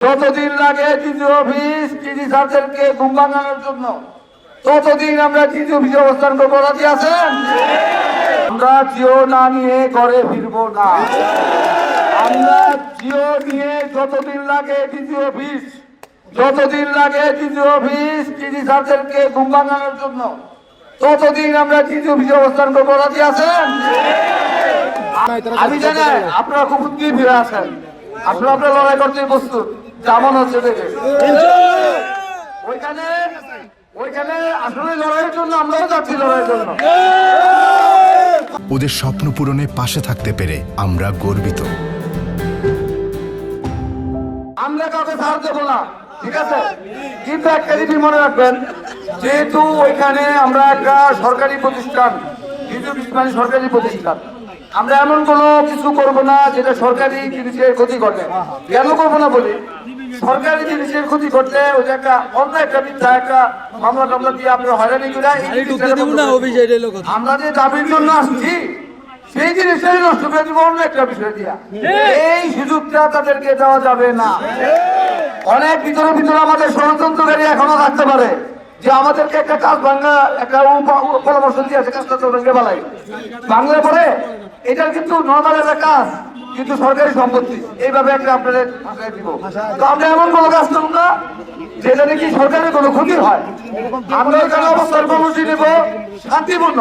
যতদিন লাগে DG office DG স্যারদেরকে ঘুম ভাঙানোর জন্য, ততদিন আমরা ডিজি অফিসে অবস্থান করবো। রাজি আছেন? আমরা জিও না নিয়ে ঘরে ফিরবো না। আমরা জিও নিয়ে যতদিন লাগে ডিজি অফিস, যতদিন লাগে ডিজি অফিস ডিজি স্যারদেরকে ঘুম ভাঙানোর জন্য, ততদিন আমরা ডিজি অফিসে অবস্থান করবো। রাজি আছেন? আমি জানি আপনারা খুব উদ্গ্রীব ফিরে আসেন, আসলে আপনারা লড়াই করতে প্রস্তুত যেমন হচ্ছে দেখে ওইখানে ওইখানে আসলে লড়াইয়ের জন্য আমরাও যাচ্ছি, লড়াইয়ের জন্য। ওদের স্বপ্ন পূরণে পাশে থাকতে পেরে আমরা গর্বিত। আমরা কাউকে ছাড় দেবো না, ঠিক আছে? কিন্তু একটা জিনিস মনে রাখবেন, যেহেতু ওইখানে আমরা একটা সরকারি প্রতিষ্ঠান, মানে সরকারি প্রতিষ্ঠান, আমরা এমন কোনো কিছু করব না যেটা সরকারি জিনিসের ক্ষতি ঘটে। কেন করবো না বলি, সরকারি জিনিসের ক্ষতি করতে ওই যে একটা অন্য একটা মিথ্যা একটা মামলা টামলা দিয়ে আপনার হয়রানি করে আমরা যে দাবির জন্য আসছি সেই জিনিসটাই নষ্ট করে দিব অন্য একটা বিষয় দিয়া। এই সুযোগটা তাদেরকে দেওয়া যাবে না। অনেক ভিতরে ভিতরে আমাদের ষড়যন্ত্রকারী এখনো থাকতে পারে যে আমাদেরকে একটা কাজ ভাঙা একটা পরামর্শ দিয়ে আছে, কাজটা তো ভেঙে বেলাই বাংলা পরে এটার কিন্তু নর্মাল একটা কাজ, কিন্তু সরকারি সম্পত্তি এইভাবে একটা আপনাদের দিব। তো আমরা এমন কোনো কাজ করব না যেটা নাকি সরকারের কোনো ক্ষতি হয়। আমরা এখানে অবস্থান কর্মসূচি নেব শান্তিপূর্ণ।